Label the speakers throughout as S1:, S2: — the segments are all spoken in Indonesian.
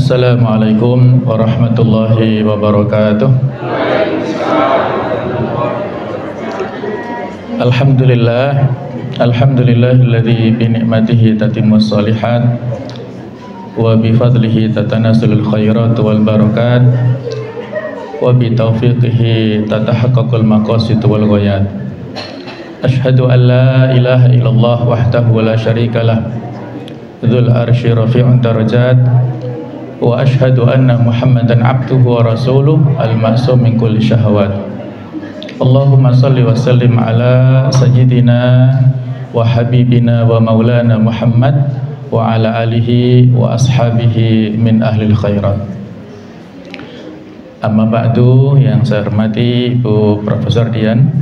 S1: Assalamualaikum warahmatullahi wabarakatuh. Alhamdulillahilladzi bi ni'matihi tatimmus shalihat wa bi fadlihi tatanazzalul khairat wal barakat wa bi taufiqihi tatahaqqaqul maqasid wal ghayat. Asyhadu an la ilaha illallah wahdahu la syarikalah dzul arsy rafi'un darajat wa asyhadu anna Muhammadan abduhu wa rasuluh al-ma'sum min kulli syahawat. Allahumma salli wa sallim ala sayyidina wa habibina wa maulana Muhammad wa ala alihi wa ashabihi min ahlil khairat. Amma ba'du, yang saya hormati Ibu Profesor Dian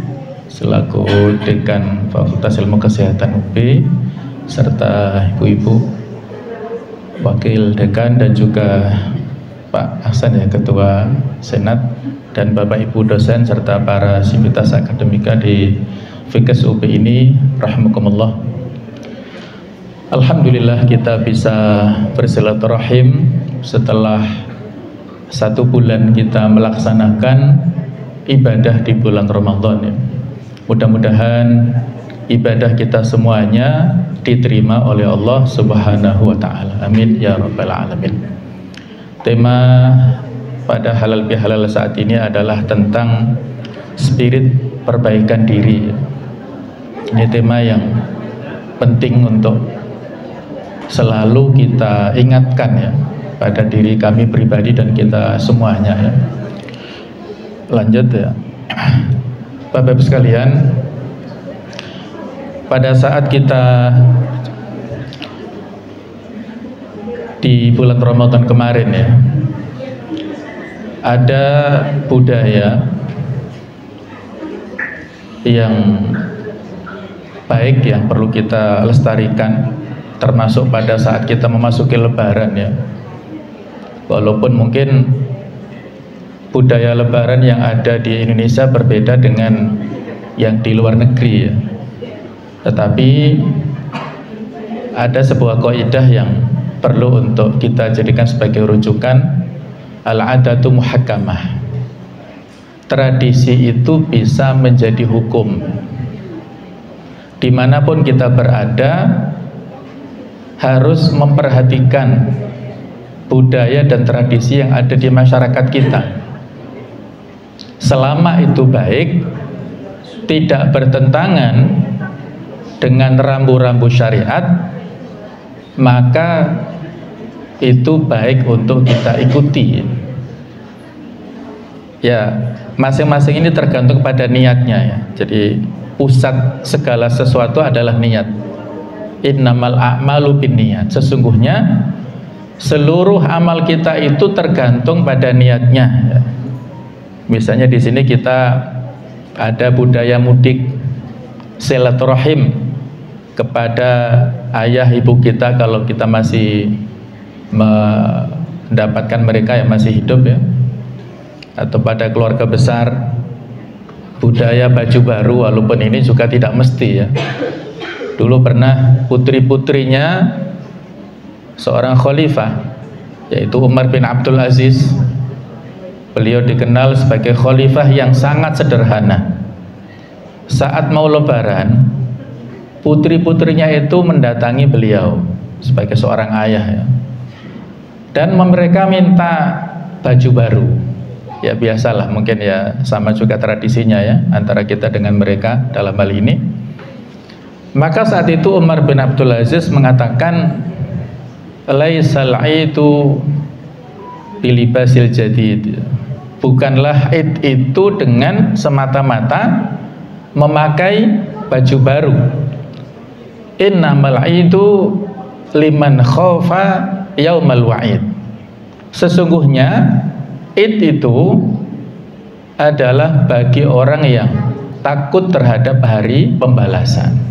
S1: selaku Dekan Fakultas Ilmu Kesehatan UB, serta ibu-ibu Wakil Dekan dan juga Pak Hasan ya, Ketua Senat, dan Bapak Ibu dosen serta para sivitas akademika di Fikes UB ini, rahimakumullah. Alhamdulillah kita bisa bersilaturahim setelah 1 bulan kita melaksanakan ibadah di bulan Ramadan ya. Mudah-mudahan ibadah kita semuanya diterima oleh Allah Subhanahu wa taala. Amin ya rabbal alamin. Tema pada halal bihalal saat ini adalah tentang spirit perbaikan diri. Ini tema yang penting untuk selalu kita ingatkan ya pada diri kami pribadi dan kita semuanya ya. Lanjut ya. Bapak-Ibu sekalian, pada saat kita di bulan Ramadan kemarin ya, ada budaya yang baik yang perlu kita lestarikan, termasuk pada saat kita memasuki Lebaran ya. Walaupun mungkin budaya Lebaran yang ada di Indonesia berbeda dengan yang di luar negeri ya. Tetapi ada sebuah kaidah yang perlu untuk kita jadikan sebagai rujukan. Al-adatu muhakkamah. Tradisi itu bisa menjadi hukum. Dimanapun kita berada, harus memperhatikan budaya dan tradisi yang ada di masyarakat kita. Selama itu baik, tidak bertentangan dengan rambu-rambu syariat, maka itu baik untuk kita ikuti. Ya, masing-masing ini tergantung pada niatnya ya. Jadi pusat segala sesuatu adalah niat. Innamal a'malu binniyat. Sesungguhnya seluruh amal kita itu tergantung pada niatnya ya. Misalnya di sini kita ada budaya mudik, silaturahim kepada ayah ibu kita kalau kita masih mendapatkan mereka yang masih hidup ya, atau pada keluarga besar. Budaya baju baru, walaupun ini juga tidak mesti ya. Dulu pernah putri-putrinya seorang khalifah, yaitu Umar bin Abdul Aziz. Beliau dikenal sebagai khalifah yang sangat sederhana. Saat mau Lebaran, putri-putrinya itu mendatangi beliau sebagai seorang ayah ya, dan mereka minta baju baru. Ya biasalah, mungkin ya sama juga tradisinya ya antara kita dengan mereka dalam hal ini. Maka saat itu Umar bin Abdul Aziz mengatakan, laisal aidu bilibasil jadid. Bukanlah id itu dengan semata-mata memakai baju baru. Innamal aidu liman khaufa yaumal wa'id. Sesungguhnya id itu adalah bagi orang yang takut terhadap hari pembalasan.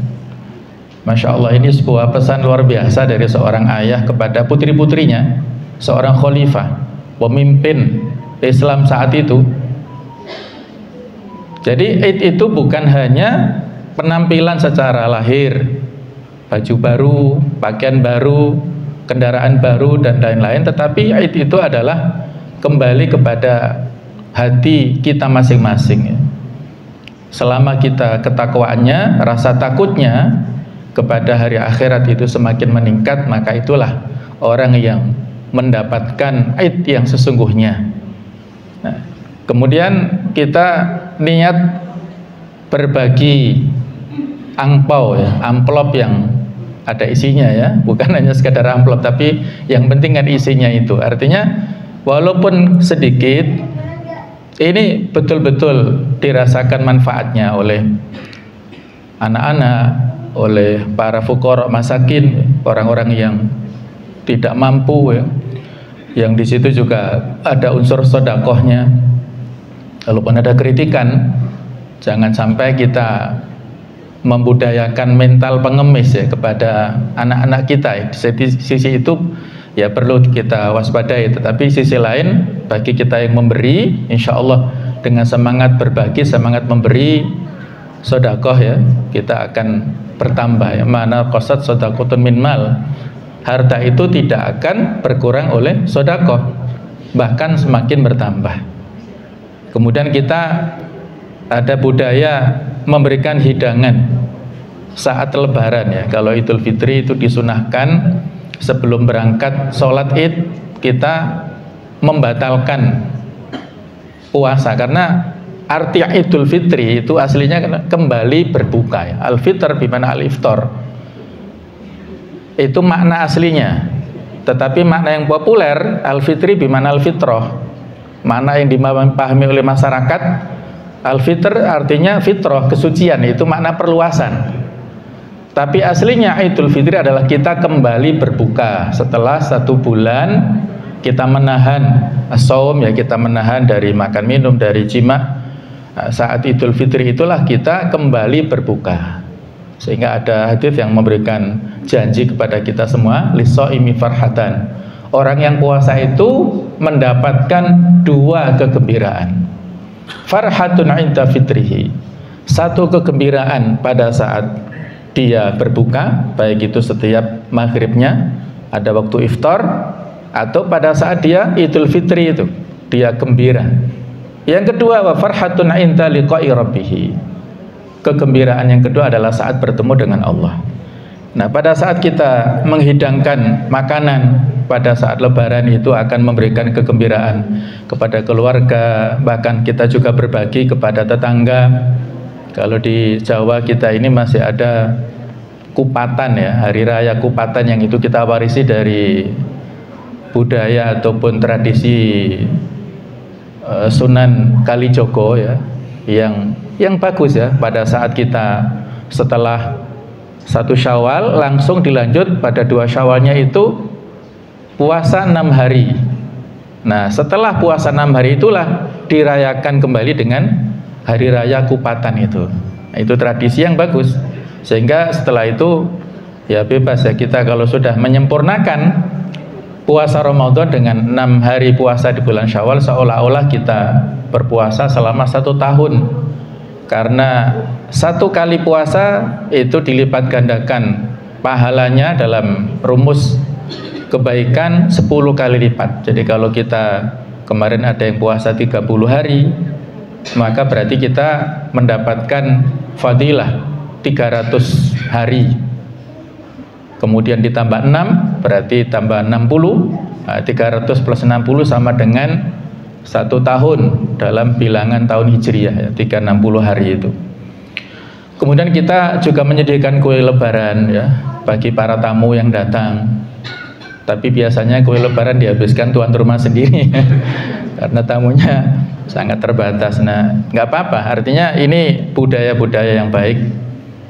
S1: Masya Allah, ini sebuah pesan luar biasa dari seorang ayah kepada putri-putrinya, seorang khalifah, pemimpin Islam saat itu. Jadi Id itu bukan hanya penampilan secara lahir, baju baru, pakaian baru, kendaraan baru dan lain-lain, tetapi Id itu adalah kembali kepada hati kita masing-masing ya. Selama kita ketakwaannya, rasa takutnya kepada hari akhirat itu semakin meningkat, maka itulah orang yang mendapatkan Id yang sesungguhnya. Nah, kemudian kita niat berbagi angpau ya, amplop yang ada isinya ya, bukan hanya sekadar amplop, tapi yang penting kan isinya itu. Artinya walaupun sedikit, ini betul-betul dirasakan manfaatnya oleh anak-anak, oleh para fuqara masakin, orang-orang yang tidak mampu ya. Yang di situ juga ada unsur sedekahnya. Walaupun ada kritikan, jangan sampai kita membudayakan mental pengemis ya kepada anak-anak kita. Di sisi itu ya perlu kita waspadai, tetapi sisi lain bagi kita yang memberi, insya Allah dengan semangat berbagi, semangat memberi sedekah ya, kita akan bertambah ya. Mana qasat sedaqatun min mal, harta itu tidak akan berkurang oleh sedekah, bahkan semakin bertambah. Kemudian kita ada budaya memberikan hidangan saat lebaran ya. Kalau Idul Fitri itu disunahkan sebelum berangkat sholat Id kita membatalkan puasa, karena arti Idul Fitri itu aslinya kembali berbuka ya. Al-Fitr bimana al-iftar, itu makna aslinya. Tetapi makna yang populer Al-Fitri bimana al-fitrah, makna yang dipahami oleh masyarakat Al-Fitr artinya fitrah, kesucian, itu makna perluasan. Tapi aslinya Idul Fitri adalah kita kembali berbuka setelah 1 bulan kita menahan as-shaum ya, kita menahan dari makan minum, dari jima. Saat Idul Fitri itulah kita kembali berbuka. Sehingga ada hadis yang memberikan janji kepada kita semua, lis-shaimi farhatan. Orang yang puasa itu mendapatkan 2 kegembiraan. Farhatun 'inda fitrihi, 1 kegembiraan pada saat dia berbuka, baik itu setiap maghribnya ada waktu iftar, atau pada saat dia Idul Fitri itu dia gembira. Yang kedua, wa farhatun 'inda liqa'i rabbih, kegembiraan yang kedua adalah saat bertemu dengan Allah. Nah, pada saat kita menghidangkan makanan pada saat lebaran itu akan memberikan kegembiraan kepada keluarga, bahkan kita juga berbagi kepada tetangga. Kalau di Jawa kita ini masih ada kupatan ya, hari raya kupatan, yang itu kita warisi dari budaya ataupun tradisi Sunan Kalijogo ya, yang bagus ya. Pada saat kita setelah 1 Syawal langsung dilanjut pada 2 Syawalnya itu puasa 6 hari. Nah, setelah puasa 6 hari itulah dirayakan kembali dengan hari raya kupatan itu. Nah, itu tradisi yang bagus. Sehingga setelah itu ya bebas ya, kita kalau sudah menyempurnakan puasa Ramadan dengan 6 hari puasa di bulan Syawal, seolah-olah kita berpuasa selama 1 tahun. Karena 1 kali puasa itu dilipat gandakan pahalanya dalam rumus kebaikan 10 kali lipat. Jadi kalau kita kemarin ada yang puasa 30 hari, maka berarti kita mendapatkan fadilah 300 hari. Kemudian ditambah 6 berarti tambah 60. 300 plus 60 sama dengan 1 tahun dalam bilangan tahun Hijriah ya, 360 hari itu. Kemudian kita juga menyediakan kue lebaran ya bagi para tamu yang datang. Tapi biasanya kue lebaran dihabiskan tuan rumah sendiri karena tamunya sangat terbatas. Nah, nggak apa-apa. Artinya ini budaya-budaya yang baik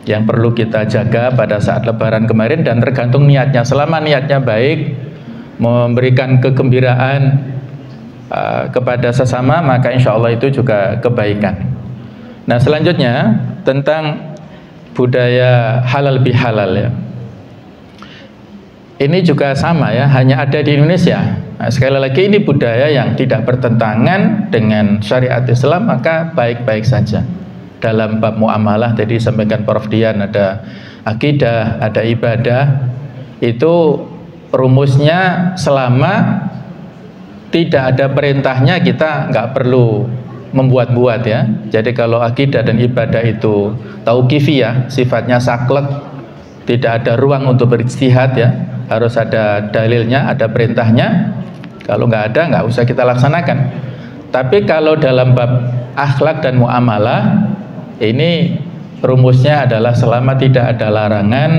S1: yang perlu kita jaga pada saat lebaran kemarin, dan tergantung niatnya. Selama niatnya baik, memberikan kegembiraan kepada sesama, maka insya Allah itu juga kebaikan. Nah, selanjutnya tentang budaya halal bihalal ya. Ini juga sama ya, hanya ada di Indonesia. Nah, sekali lagi ini budaya yang tidak bertentangan dengan syariat Islam, maka baik-baik saja. Dalam bab muamalah tadi sampaikan Prof Dian, ada akidah, ada ibadah, itu rumusnya selama tidak ada perintahnya kita nggak perlu membuat-buat ya. Jadi kalau akidah dan ibadah itu tauqifiyah, sifatnya saklek, tidak ada ruang untuk berijtihad ya, harus ada dalilnya, ada perintahnya. Kalau nggak ada, nggak usah kita laksanakan. Tapi kalau dalam bab akhlak dan muamalah, ini rumusnya adalah selama tidak ada larangan,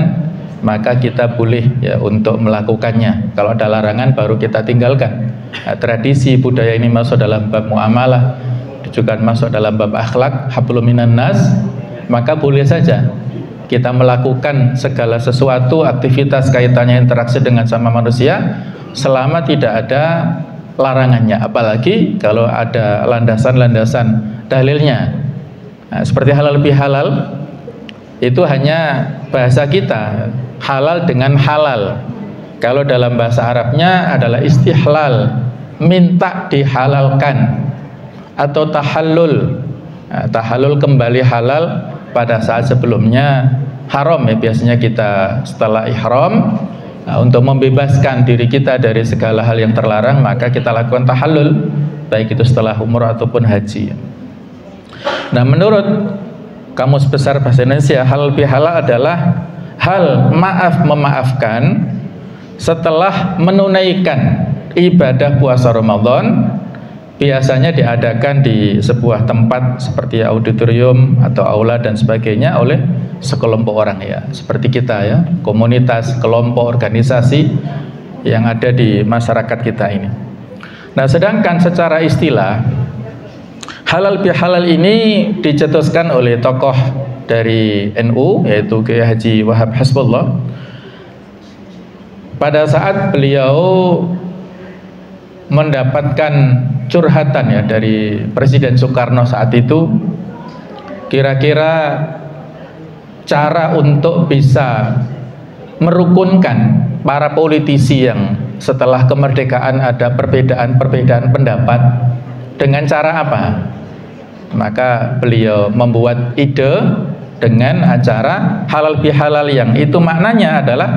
S1: maka kita boleh ya untuk melakukannya. Kalau ada larangan baru kita tinggalkan. Nah, tradisi budaya ini masuk dalam bab muamalah, juga masuk dalam bab akhlak, hablum minan nas, maka boleh saja kita melakukan segala sesuatu aktivitas kaitannya interaksi dengan sama manusia selama tidak ada larangannya, apalagi kalau ada landasan-landasan dalilnya. Nah, seperti halal bihalal itu hanya bahasa kita, halal dengan halal. Kalau dalam bahasa Arabnya adalah istihlal, minta dihalalkan, atau tahallul. Nah, tahallul kembali halal pada saat sebelumnya haram ya, biasanya kita setelah ihram. Nah, untuk membebaskan diri kita dari segala hal yang terlarang, maka kita lakukan tahallul, baik itu setelah umrah ataupun haji. Nah, menurut Kamus Besar Bahasa Indonesia, halal bihalal adalah hal maaf memaafkan setelah menunaikan ibadah puasa Ramadan. Biasanya diadakan di sebuah tempat seperti auditorium atau aula dan sebagainya oleh sekelompok orang ya, seperti kita ya, komunitas, kelompok, organisasi yang ada di masyarakat kita ini. Nah, sedangkan secara istilah halal bihalal ini dicetuskan oleh tokoh dari NU, yaitu Kiai Haji Wahab Hasbullah. Pada saat beliau mendapatkan curhatan ya dari Presiden Soekarno saat itu, kira-kira cara untuk bisa merukunkan para politisi yang setelah kemerdekaan ada perbedaan pendapat, dengan cara apa? Maka beliau membuat ide dengan acara halal bihalal, yang itu maknanya adalah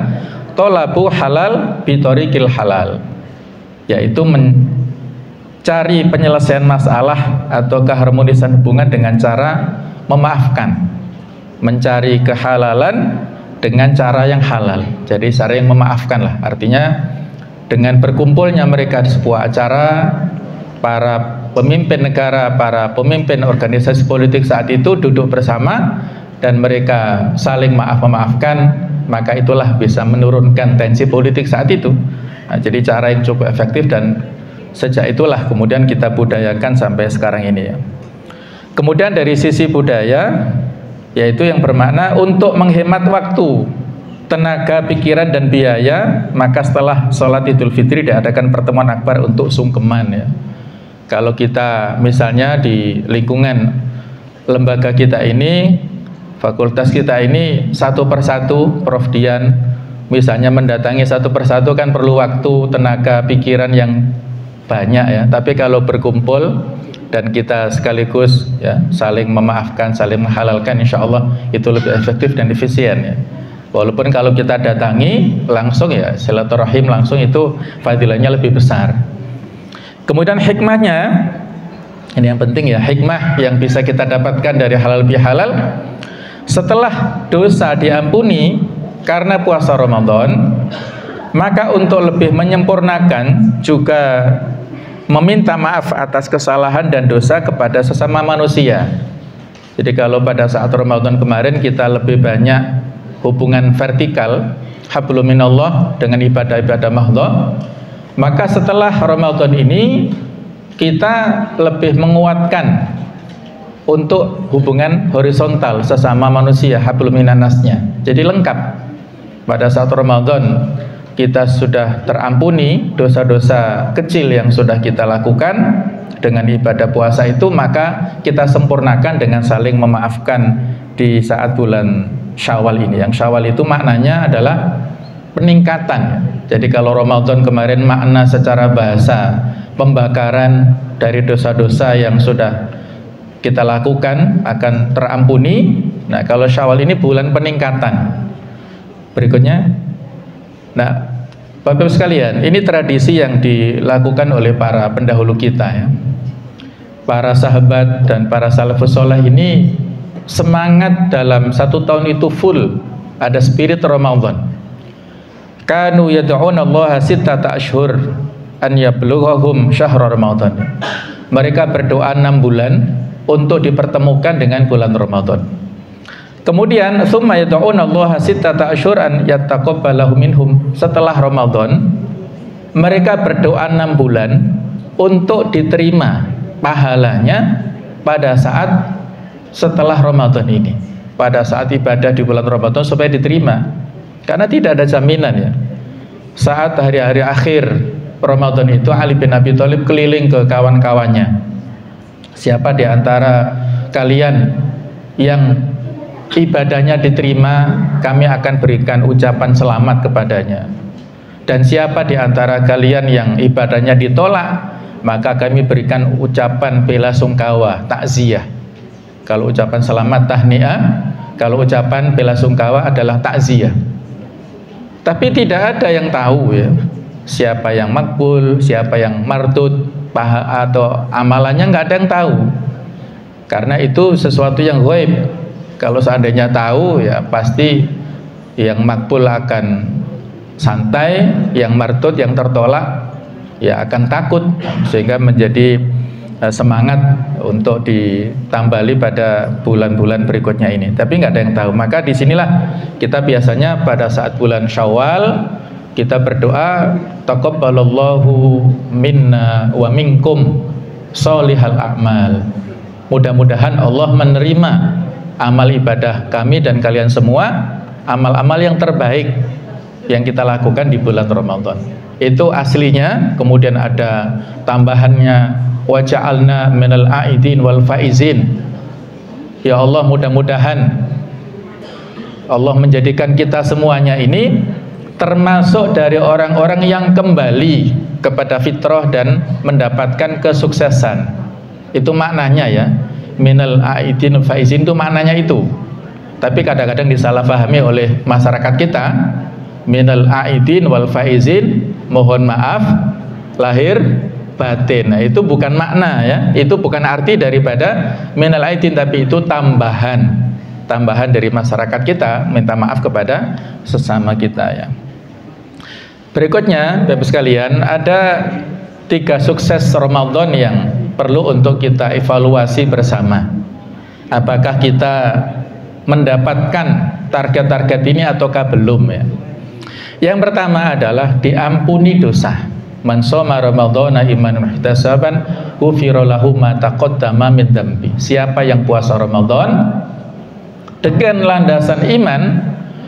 S1: tolabu halal bitorikil halal, yaitu mencari penyelesaian masalah atau keharmonisan hubungan dengan cara memaafkan, mencari kehalalan dengan cara yang halal. Jadi cara yang memaafkan lah, artinya dengan berkumpulnya mereka di sebuah acara, para pemimpin negara, para pemimpin organisasi politik saat itu duduk bersama dan mereka saling maaf-memaafkan, maka itulah bisa menurunkan tensi politik saat itu. Nah, jadi cara yang cukup efektif, dan sejak itulah kemudian kita budayakan sampai sekarang ini ya. Kemudian dari sisi budaya, yaitu yang bermakna untuk menghemat waktu, tenaga, pikiran dan biaya, maka setelah sholat Idul Fitri diadakan pertemuan akbar untuk sungkeman ya. Kalau kita misalnya di lingkungan lembaga kita ini, fakultas kita ini, satu persatu, Prof Dian misalnya mendatangi satu persatu kan perlu waktu, tenaga, pikiran yang banyak ya. Tapi kalau berkumpul dan kita sekaligus ya saling memaafkan, saling menghalalkan, insya Allah itu lebih efektif dan efisien ya. Walaupun kalau kita datangi langsung ya, silaturahim langsung, itu fadilahnya lebih besar. Kemudian hikmahnya, ini yang penting ya, hikmah yang bisa kita dapatkan dari halal bihalal, setelah dosa diampuni karena puasa Ramadan, maka untuk lebih menyempurnakan juga meminta maaf atas kesalahan dan dosa kepada sesama manusia. Jadi kalau pada saat Ramadan kemarin kita lebih banyak hubungan vertikal, hablum minallah, dengan ibadah-ibadah mahdhah, maka setelah Ramadan ini kita lebih menguatkan untuk hubungan horizontal sesama manusia, hablum minannasnya. Jadi lengkap. Pada saat Ramadan kita sudah terampuni dosa-dosa kecil yang sudah kita lakukan dengan ibadah puasa itu, maka kita sempurnakan dengan saling memaafkan di saat bulan Syawal ini. Yang Syawal itu maknanya adalah peningkatan. Jadi kalau Ramadan kemarin makna secara bahasa pembakaran dari dosa-dosa yang sudah kita lakukan akan terampuni. Nah, kalau Syawal ini bulan peningkatan. Berikutnya, nah, Bapak-Ibu sekalian, ini tradisi yang dilakukan oleh para pendahulu kita ya. Para sahabat dan para salafus soleh ini semangat dalam 1 tahun itu full ada spirit Ramadan. Kanu yad'una Allah sittata ashhur an yablughahum syahr Ramadan. Mereka berdoa 6 bulan untuk dipertemukan dengan bulan Ramadan. Kemudian summa yad'una Allah sittata ashhur an yattaqabbalahu minhum. Setelah Ramadan mereka berdoa 6 bulan untuk diterima pahalanya pada saat setelah Ramadan ini, pada saat ibadah di bulan Ramadan supaya diterima. Karena tidak ada jaminan ya. Saat hari-hari akhir Ramadan itu Ali bin Abi Thalib keliling ke kawan-kawannya. Siapa di antara kalian yang ibadahnya diterima, kami akan berikan ucapan selamat kepadanya. Dan siapa di antara kalian yang ibadahnya ditolak, maka kami berikan ucapan bela sungkawa, takziah. Kalau ucapan selamat tahniah, kalau ucapan bela sungkawa adalah takziah. Tapi tidak ada yang tahu ya, siapa yang makbul, siapa yang mardud, atau amalannya nggak ada yang tahu. Karena itu sesuatu yang ghaib. Kalau seandainya tahu ya pasti yang makbul akan santai, yang mardud, yang tertolak ya akan takut, sehingga menjadi semangat untuk ditambali pada bulan-bulan berikutnya ini. Tapi nggak ada yang tahu. Maka disinilah kita biasanya pada saat bulan Syawal kita berdoa taqabbalallahu minna wa minkum sholihal a'mal. Mudah-mudahan Allah menerima amal ibadah kami dan kalian semua, amal-amal yang terbaik yang kita lakukan di bulan Ramadan. Itu aslinya. Kemudian ada tambahannya wa ja'alna minal a'idin wal faizin. Ya Allah, mudah-mudahan Allah menjadikan kita semuanya ini termasuk dari orang-orang yang kembali kepada fitrah dan mendapatkan kesuksesan. Itu maknanya ya. Minal a'idin wal faizin itu maknanya itu. Tapi kadang-kadang disalahpahami oleh masyarakat kita. Minal a'idin wal faizin, mohon maaf lahir batin. Nah, itu bukan makna ya, itu bukan arti daripada minal a'idin, tapi itu tambahan dari masyarakat kita minta maaf kepada sesama kita ya. Berikutnya Bapak sekalian, ada 3 sukses Ramadan yang perlu untuk kita evaluasi bersama. Apakah kita mendapatkan target-target ini ataukah belum ya? Yang pertama adalah diampuni dosa. Man shoma ramadhana imanan wa ihtisaban ghufira lahu ma taqaddama min dzambi. Siapa yang puasa Ramadan dengan landasan iman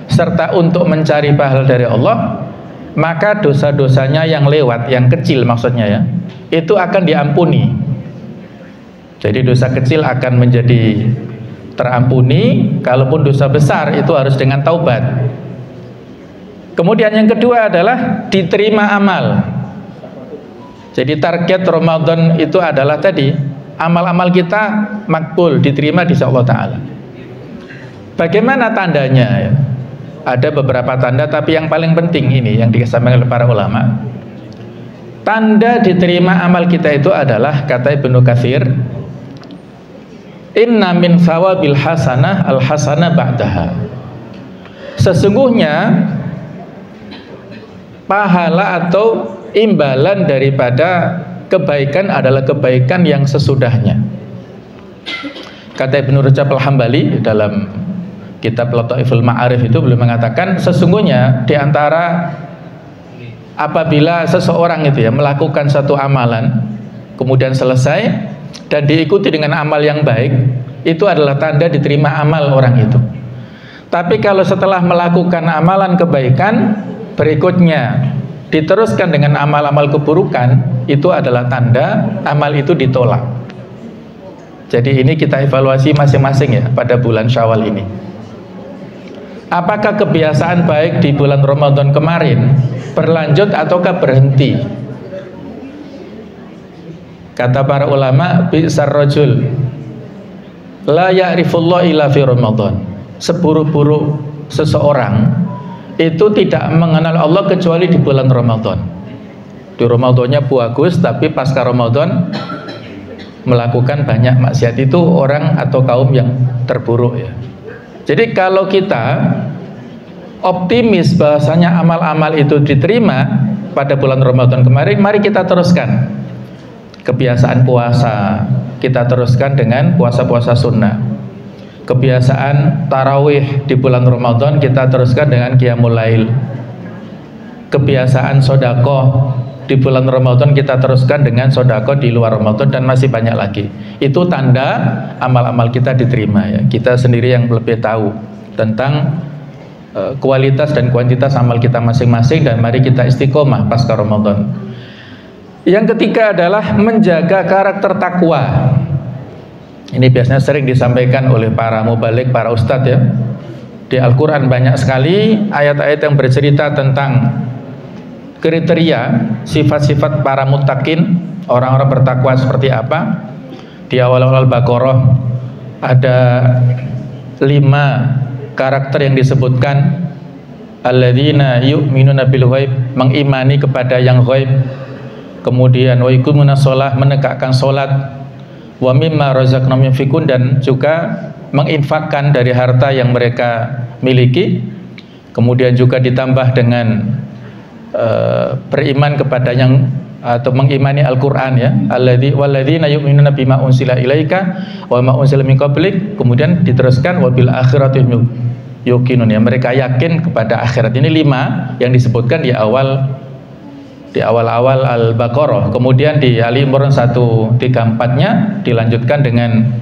S1: serta untuk mencari pahala dari Allah, maka dosa-dosanya yang lewat, yang kecil maksudnya ya, itu akan diampuni. Jadi dosa kecil akan menjadi terampuni, kalaupun dosa besar itu harus dengan taubat. Kemudian yang kedua adalah diterima amal. Jadi target Ramadan itu adalah tadi amal-amal kita makbul, diterima di Allah Ta'ala. Bagaimana tandanya ya? Ada beberapa tanda, tapi yang paling penting ini yang disampaikan oleh para ulama. Tanda diterima amal kita itu adalah, kata Ibnu Katsir, inna min thawabil hasanah al hasanah ba'daha. Sesungguhnya pahala atau imbalan daripada kebaikan adalah kebaikan yang sesudahnya. Kata Ibnu Rajab Al-Hambali dalam kitab Lataiful Ma'arif itu beliau mengatakan, sesungguhnya di antara apabila seseorang itu ya melakukan satu amalan kemudian selesai dan diikuti dengan amal yang baik, itu adalah tanda diterima amal orang itu. Tapi kalau setelah melakukan amalan kebaikan berikutnya diteruskan dengan amal-amal keburukan, itu adalah tanda amal itu ditolak. Jadi ini kita evaluasi masing-masing ya pada bulan Syawal ini. Apakah kebiasaan baik di bulan Ramadan kemarin berlanjut ataukah berhenti? Kata para ulama, bi'sar rajul la ya'rifullah illa fi Ramadan. Seburuk-buruk seseorang itu tidak mengenal Allah kecuali di bulan Ramadan. Di Ramadannya bagus, tapi pasca Ramadan melakukan banyak maksiat, itu orang atau kaum yang terburuk ya. Jadi kalau kita optimis bahwasanya amal-amal itu diterima pada bulan Ramadan kemarin, mari kita teruskan kebiasaan puasa, kita teruskan dengan puasa-puasa sunnah. Kebiasaan tarawih di bulan Ramadan kita teruskan dengan qiyamul lail. Kebiasaan sedekah di bulan Ramadan kita teruskan dengan sedekah di luar Ramadan, dan masih banyak lagi. Itu tanda amal-amal kita diterima ya. Kita sendiri yang lebih tahu tentang kualitas dan kuantitas amal kita masing-masing, dan mari kita istiqomah pasca Ramadan. Yang ketiga adalah menjaga karakter takwa. Ini biasanya sering disampaikan oleh para mubalik, para ustadz ya. Di Al-Quran banyak sekali ayat-ayat yang bercerita tentang kriteria sifat-sifat para muttaqin, orang-orang bertakwa seperti apa. Di awal-awal Al-Baqarah ada 5 karakter yang disebutkan. Alladzina yu'minuna bil ghaib, mengimani kepada yang ghaib. Kemudian wa yuqimuna shalah, menegakkan salat. Wa mimma razaqnahum yunfikun, dan juga menginfakkan dari harta yang mereka miliki. Kemudian juga ditambah dengan beriman kepada yang atau mengimani Al-Quran ya. Walladzina yu'minuna bima unsila ilaika wa ma unsila min qablik. Kemudian diteruskan wa bil akhirati yuqinun ya, mereka yakin kepada akhirat. Ini 5 yang disebutkan di awal-awal Al-Baqarah. Kemudian di Ali Imran 134-nya dilanjutkan dengan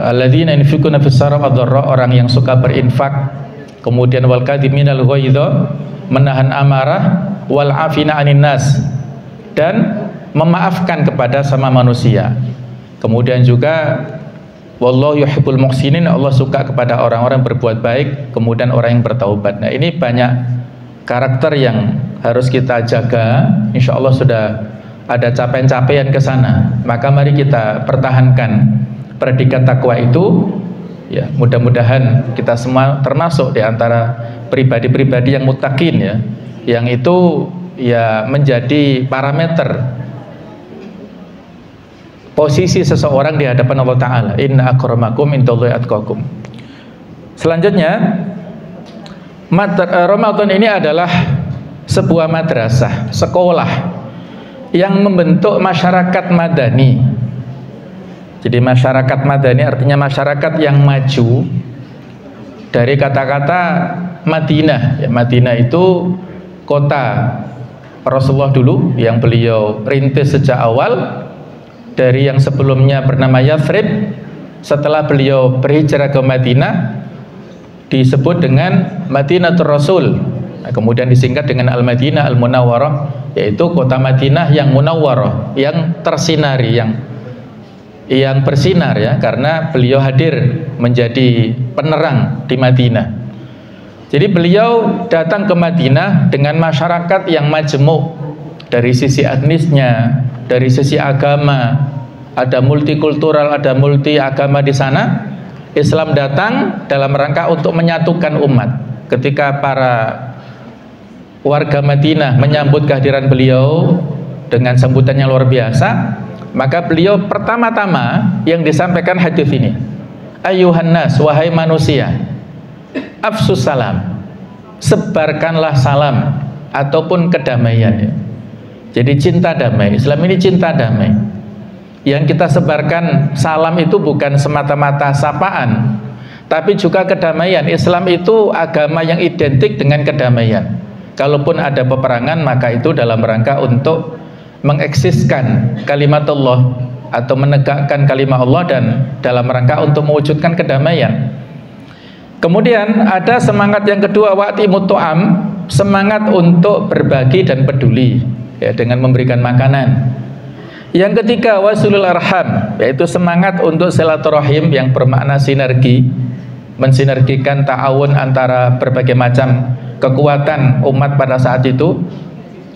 S1: alladzina yunfikuna fis sarra wad dharra, orang yang suka berinfak. Kemudian wal kadhiminal ghaidha, menahan amarah, wal afina 'anin nas, dan memaafkan kepada sama manusia. Kemudian juga wallahu yuhibbul muhsinin, Allah suka kepada orang-orang berbuat baik, kemudian orang yang bertaubat. Nah, ini banyak karakter yang harus kita jaga. Insya Allah sudah ada capaian-capaian ke sana. Maka mari kita pertahankan predikat takwa itu. Ya, mudah-mudahan kita semua termasuk di antara pribadi-pribadi yang muttaqin ya, yang itu ya menjadi parameter posisi seseorang di hadapan Allah Ta'ala. Inna akramakum indallahi atqakum. Selanjutnya, Ramadan ini adalah sebuah madrasah, sekolah yang membentuk masyarakat madani. Jadi masyarakat madani artinya masyarakat yang maju. Dari kata-kata Madinah ya, Madinah itu kota Rasulullah dulu yang beliau rintis sejak awal. Dari yang sebelumnya bernama Yathrib, setelah beliau berhijrah ke Madinah disebut dengan Madinatul Rasul. Nah, kemudian disingkat dengan Al-Madinah Al-Munawwarah, yaitu kota Madinah yang munawwarah, yang tersinari, yang bersinar ya, karena beliau hadir menjadi penerang di Madinah. Jadi beliau datang ke Madinah dengan masyarakat yang majemuk dari sisi etnisnya, dari sisi agama, ada multikultural, ada multi agama di sana. Islam datang dalam rangka untuk menyatukan umat. Ketika para warga Madinah menyambut kehadiran beliau dengan sambutan yang luar biasa, maka beliau pertama-tama yang disampaikan hadis ini, ayuhan nas, wahai manusia, afsus salam, sebarkanlah salam ataupun kedamaian ya. Jadi cinta damai, Islam ini cinta damai. Yang kita sebarkan salam itu bukan semata-mata sapaan, tapi juga kedamaian. Islam itu agama yang identik dengan kedamaian. Kalaupun ada peperangan, maka itu dalam rangka untuk mengeksiskan kalimat Allah atau menegakkan kalimat Allah, dan dalam rangka untuk mewujudkan kedamaian. Kemudian ada semangat yang kedua, wa'timut tu'am, semangat untuk berbagi dan peduli ya, dengan memberikan makanan. Yang ketiga, wasulul arham, yaitu semangat untuk silaturahim yang bermakna sinergi, mensinergikan ta'awun antara berbagai macam kekuatan umat pada saat itu.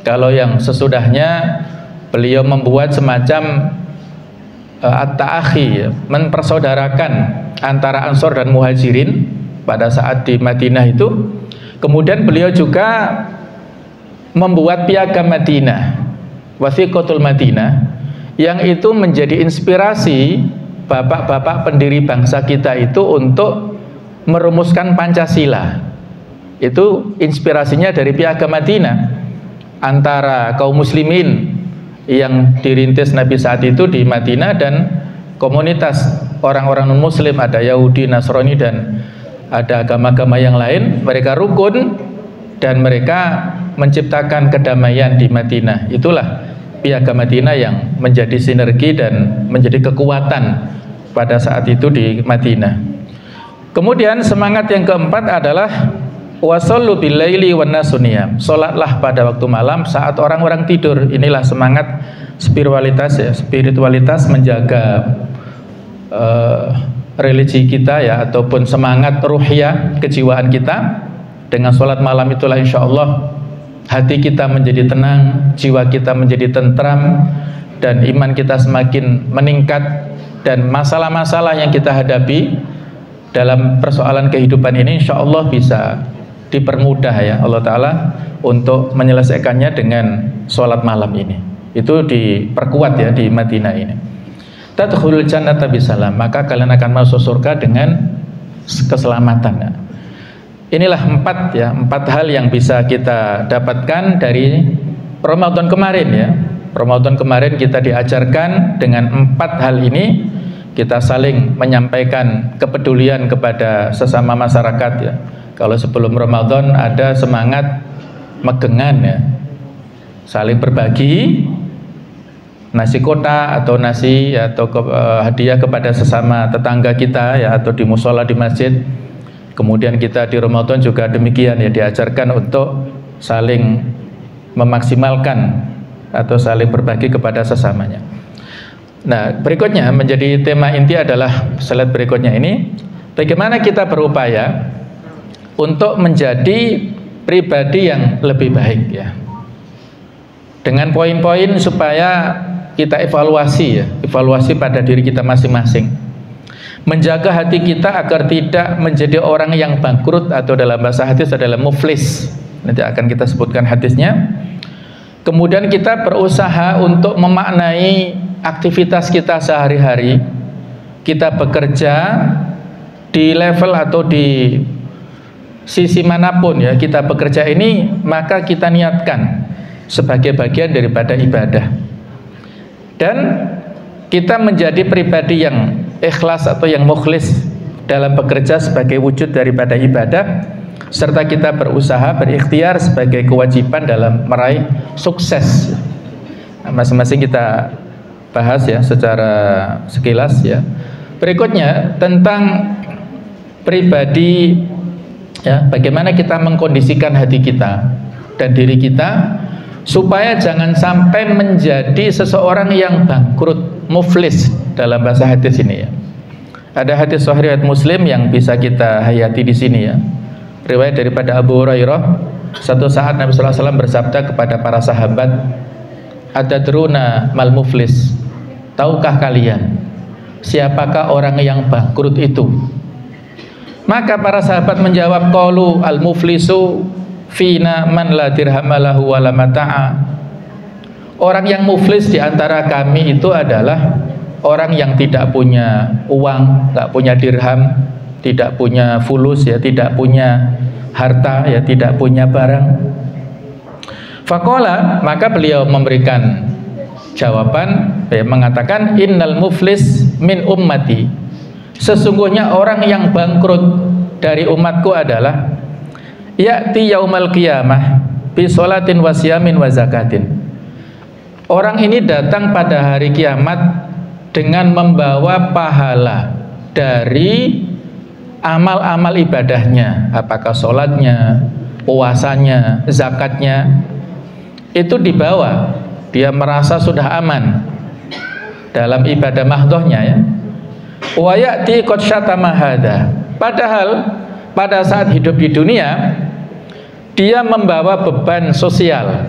S1: Kalau yang sesudahnya beliau membuat semacam at-ta'akhi, mempersaudarakan antara Ansor dan Muhajirin pada saat di Madinah itu. Kemudian beliau juga membuat piagam Madinah, Wasiqatul Madinah, yang itu menjadi inspirasi bapak-bapak pendiri bangsa kita itu untuk merumuskan Pancasila. Itu inspirasinya dari piagam Madinah antara kaum muslimin yang dirintis Nabi saat itu di Madinah dan komunitas orang-orang non-muslim, ada Yahudi, Nasrani, dan ada agama-agama yang lain. Mereka rukun dan mereka menciptakan kedamaian di Madinah. Itulah piagam Madinah yang menjadi sinergi dan menjadi kekuatan pada saat itu di Madinah. Kemudian semangat yang keempat adalah wasallu billaili wan nasu niyam. Salatlah pada waktu malam saat orang-orang tidur. Inilah semangat spiritualitas ya, spiritualitas menjaga religi kita ya, ataupun semangat ruhiyah kejiwaan kita. Dengan salat malam itulah insya Allah hati kita menjadi tenang, jiwa kita menjadi tentram, dan iman kita semakin meningkat, dan masalah-masalah yang kita hadapi dalam persoalan kehidupan ini insya Allah bisa dipermudah ya Allah Ta'ala untuk menyelesaikannya dengan sholat malam ini. Itu diperkuat ya di Madinah ini. Tadkhulul jannata bisalam, maka kalian akan masuk surga dengan keselamatan ya. Inilah empat hal yang bisa kita dapatkan dari Ramadan kemarin ya. Ramadan kemarin kita diajarkan dengan 4 hal ini, kita saling menyampaikan kepedulian kepada sesama masyarakat ya. Kalau sebelum Ramadan ada semangat megengan ya, saling berbagi nasi kota atau nasi atau hadiah kepada sesama tetangga kita ya, atau di musola di masjid. Kemudian kita di Ramadan juga demikian ya, diajarkan untuk saling memaksimalkan atau saling berbagi kepada sesamanya. Nah, berikutnya menjadi tema inti adalah slide berikutnya ini, bagaimana kita berupaya untuk menjadi pribadi yang lebih baik ya, dengan poin-poin supaya kita evaluasi ya, evaluasi pada diri kita masing-masing, menjaga hati kita agar tidak menjadi orang yang bangkrut, atau dalam bahasa hadis adalah muflis. Nanti akan kita sebutkan hadisnya. Kemudian kita berusaha untuk memaknai aktivitas kita sehari-hari. Kita bekerja di level atau di sisi manapun ya kita bekerja ini, maka kita niatkan sebagai bagian daripada ibadah, dan kita menjadi pribadi yang ikhlas atau yang mukhlis dalam bekerja sebagai wujud daripada ibadah, serta kita berusaha berikhtiar sebagai kewajiban dalam meraih sukses. Nah, masing-masing kita bahas ya secara sekilas ya. Berikutnya tentang pribadi ya, bagaimana kita mengkondisikan hati kita dan diri kita supaya jangan sampai menjadi seseorang yang bangkrut, muflis dalam bahasa hadis ini ya. Ada hadis sahih riwayat Muslim yang bisa kita hayati di sini ya. Riwayat daripada Abu Hurairah, satu saat Nabi sallallahu alaihi wasallam bersabda kepada para sahabat, "Atadruna mal muflis?" Tahukah kalian siapakah orang yang bangkrut itu? Maka para sahabat menjawab, qalu al muflisu fina man la dirhamalahu wa la mata'a. Orang yang muflis di antara kami itu adalah orang yang tidak punya uang, tidak punya dirham, tidak punya fulus ya, tidak punya harta ya, tidak punya barang. Faqala, maka beliau memberikan jawaban ya, mengatakan innal muflis min ummati. Sesungguhnya orang yang bangkrut dari umatku adalah ya'ti yaumal qiyamah bi sholatin wa siyamin wa zakatin. Orang ini datang pada hari kiamat dengan membawa pahala dari amal-amal ibadahnya, apakah sholatnya, puasanya, zakatnya, itu dibawa. Dia merasa sudah aman dalam ibadah mahdohnya ya. Wa ya'ti qad syatama hadza. Padahal pada saat hidup di dunia dia membawa beban sosial.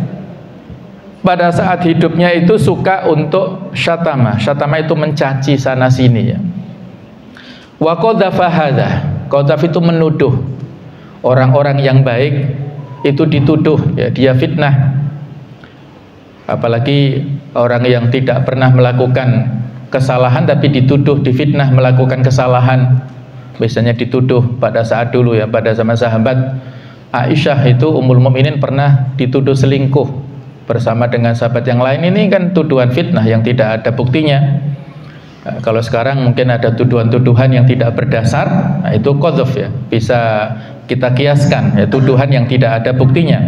S1: Pada saat hidupnya itu suka untuk syatama. Syatama itu mencaci sana sini ya. Wa qadhafa hadza. Qadhaf itu menuduh. orang-orang yang baik itu dituduh ya dia fitnah. Apalagi orang yang tidak pernah melakukan kesalahan tapi dituduh, difitnah melakukan kesalahan. Biasanya dituduh pada saat dulu ya, pada zaman sahabat Aisyah itu Ummul Mukminin pernah dituduh selingkuh bersama dengan sahabat yang lain. Ini kan tuduhan fitnah yang tidak ada buktinya. Nah, kalau sekarang mungkin ada tuduhan-tuduhan yang tidak berdasar, nah itu qadzaf ya, bisa kita kiaskan ya, tuduhan yang tidak ada buktinya.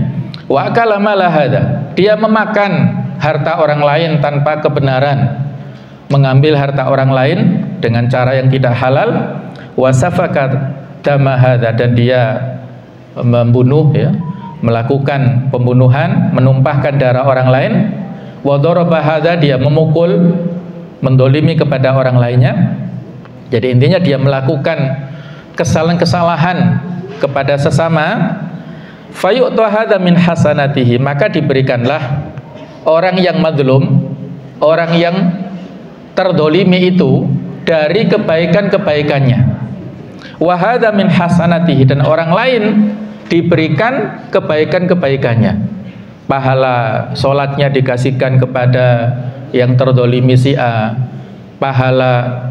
S1: Wa akala mala hadza, dia memakan harta orang lain tanpa kebenaran, mengambil harta orang lain dengan cara yang tidak halal. Wa safaka dama hadza, dan dia membunuh ya, melakukan pembunuhan, menumpahkan darah orang lain. Wa daraba hadza, dia memukul, mendolimi kepada orang lainnya. Jadi intinya dia melakukan kesalahan-kesalahan kepada sesama. Fayu'ta hadza min hasanatihi, maka diberikanlah orang yang mazlum, orang yang terdolimi itu dari kebaikan-kebaikannya. Wa hadza min hasanatihi, dan orang lain diberikan kebaikan-kebaikannya. Pahala sholatnya dikasihkan kepada yang terdolimi si A, pahala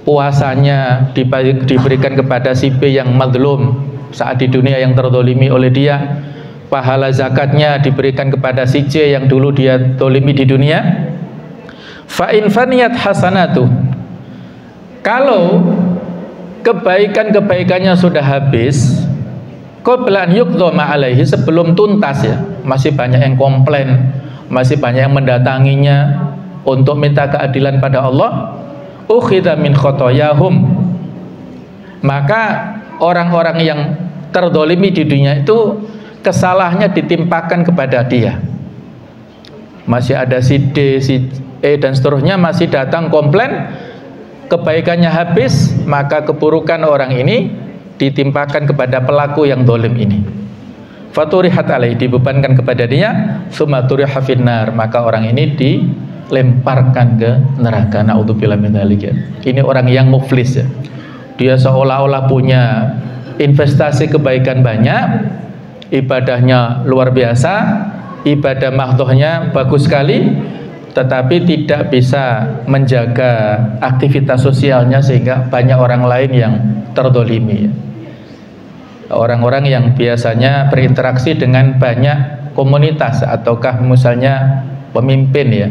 S1: puasanya diberikan kepada si B yang mazlum saat di dunia yang terdolimi oleh dia, pahala zakatnya diberikan kepada si C yang dulu dia dolimi di dunia. Fa in faniyat hasanatu, kalau kebaikan-kebaikannya sudah habis, qabla an yuqdha ma alaihi, sebelum tuntas ya, masih banyak yang komplain, masih banyak yang mendatanginya untuk minta keadilan pada Allah. Ukhidha min khotoyahum, maka orang-orang yang terdolimi di dunia itu kesalahannya ditimpakan kepada dia. Masih ada si D, si E dan seterusnya masih datang komplain, kebaikannya habis, maka keburukan orang ini ditimpakan kepada pelaku yang dolim ini. Faturihat alaih, dibebankan kepada dia. Tsumma turiha finnar, maka orang ini dilemparkan ke neraka. Naudzubillah min dzalik. Ini orang yang muflis ya. Dia seolah-olah punya investasi kebaikan banyak, ibadahnya luar biasa, ibadah mahdhohnya bagus sekali, tetapi tidak bisa menjaga aktivitas sosialnya sehingga banyak orang lain yang terdolimi. Orang-orang yang biasanya berinteraksi dengan banyak komunitas ataukah misalnya pemimpin ya.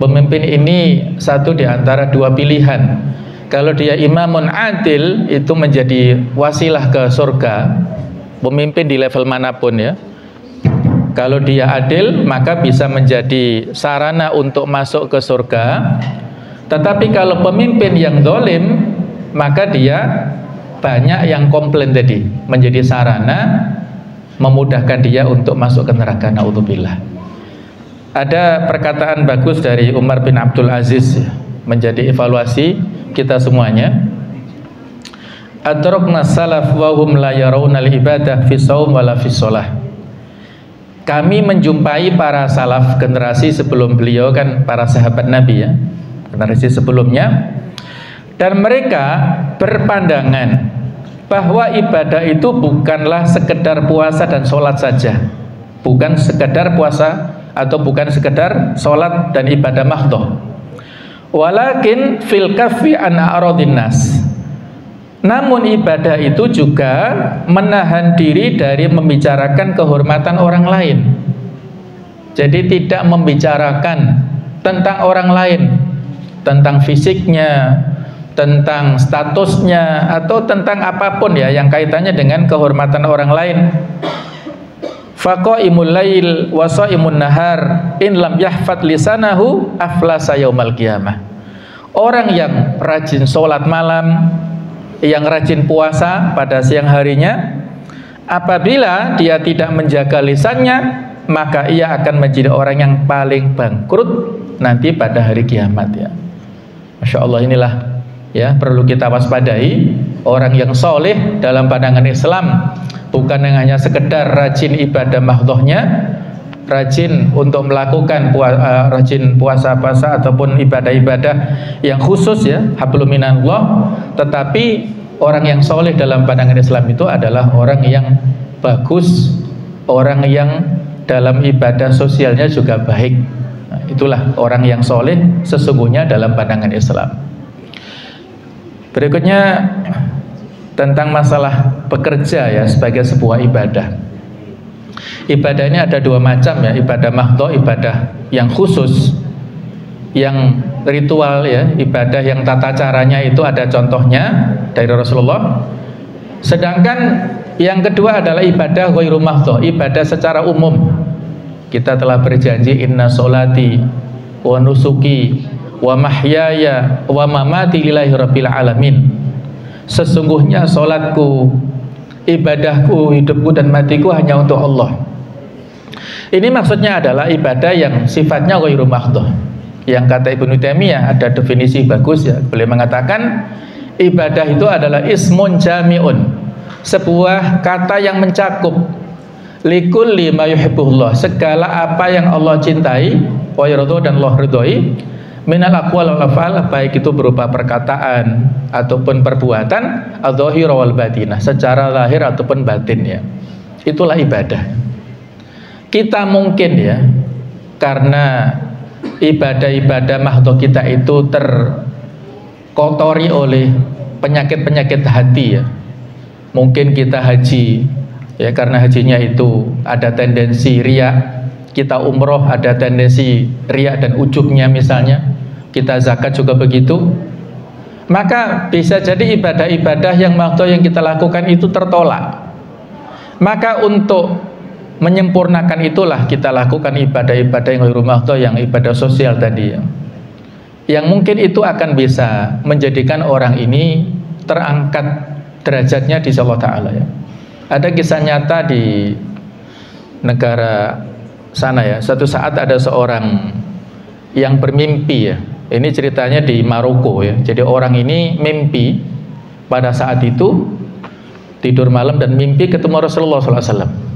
S1: Pemimpin ini satu di antara dua pilihan. Kalau dia imamun adil, itu menjadi wasilah ke surga, pemimpin di level manapun ya. Kalau dia adil, maka bisa menjadi sarana untuk masuk ke surga. Tetapi kalau pemimpin yang dolim, maka dia banyak yang komplain tadi, menjadi sarana memudahkan dia untuk masuk ke neraka. Naudzubillah. Ada perkataan bagus dari Umar bin Abdul Aziz ya, menjadi evaluasi kita semuanya. Adrakna salaf wa hum la yarawna al-ibadah fi shaum wala fi shalah. Kami menjumpai para salaf, generasi sebelum beliau kan para sahabat Nabi ya, generasi sebelumnya, dan mereka berpandangan bahwa ibadah itu bukanlah sekedar puasa dan sholat saja, bukan sekedar puasa atau bukan sekedar sholat dan ibadah mahdhoh. Walakin fil kaffi an a'radin nas, namun ibadah itu juga menahan diri dari membicarakan kehormatan orang lain. Jadi tidak membicarakan tentang orang lain, tentang fisiknya, tentang statusnya, atau tentang apapun ya yang kaitannya dengan kehormatan orang lain. Faqaimul lail wa shaimun nahar in lam yahfad lisanahu aflasa yaumal qiyamah. Orang yang rajin sholat malam, yang rajin puasa pada siang harinya, apabila dia tidak menjaga lisannya, maka ia akan menjadi orang yang paling bangkrut nanti pada hari kiamat ya. Masya Allah, inilah ya perlu kita waspadai. Orang yang soleh dalam pandangan Islam bukan yang hanya sekedar rajin ibadah mahdhohnya, rajin untuk melakukan rajin puasa-puasa ataupun ibadah-ibadah yang khusus ya, hablum minallah, tetapi orang yang soleh dalam pandangan Islam itu adalah orang yang bagus, orang yang dalam ibadah sosialnya juga baik. Nah, itulah orang yang soleh sesungguhnya dalam pandangan Islam. Berikutnya tentang masalah bekerja ya sebagai sebuah ibadah. Ibadah ini ada dua macam ya, ibadah mahdhah, ibadah yang khusus, yang ritual ya, ibadah yang tata caranya itu ada contohnya dari Rasulullah. Sedangkan yang kedua adalah ibadah ghairu mahdhah, ibadah secara umum. Kita telah berjanji inna sholati wa nusuki wa mahyaya wa mamati lillahi rabbil alamin. Sesungguhnya sholatku, ibadahku, hidupku dan matiku hanya untuk Allah. Ini maksudnya adalah ibadah yang sifatnya ghairu mahdhah. Yang kata Ibnu Taimiyah ada definisi bagus ya. Beliau mengatakan ibadah itu adalah ismun jami'un, sebuah kata yang mencakup likulli ma yuhibbullah, segala apa yang Allah cintai, wa yarda dan Allah ridhoi, minal aqwal wal af'al, baik itu berupa perkataan ataupun perbuatan, adh-dhahira wal batinah, secara lahir ataupun batin ya. Itulah ibadah. Kita mungkin ya, karena ibadah-ibadah mahdhah kita itu terkotori oleh penyakit-penyakit hati ya. Mungkin kita haji ya, karena hajinya itu ada tendensi riya. Kita umroh ada tendensi riya dan ujubnya misalnya. Kita zakat juga begitu. Maka bisa jadi ibadah-ibadah yang mahdhah yang kita lakukan itu tertolak. Maka untuk menyempurnakan itulah kita lakukan ibadah-ibadah yang ghairu mahdhah, yang ibadah sosial tadi ya. Yang mungkin itu akan bisa menjadikan orang ini terangkat derajatnya di Allah Ta'ala ya. Ada kisah nyata di negara sana ya. Suatu saat ada seorang yang bermimpi ya. Ini ceritanya di Maroko ya. Jadi orang ini mimpi pada saat itu tidur malam dan mimpi ketemu Rasulullah SAW.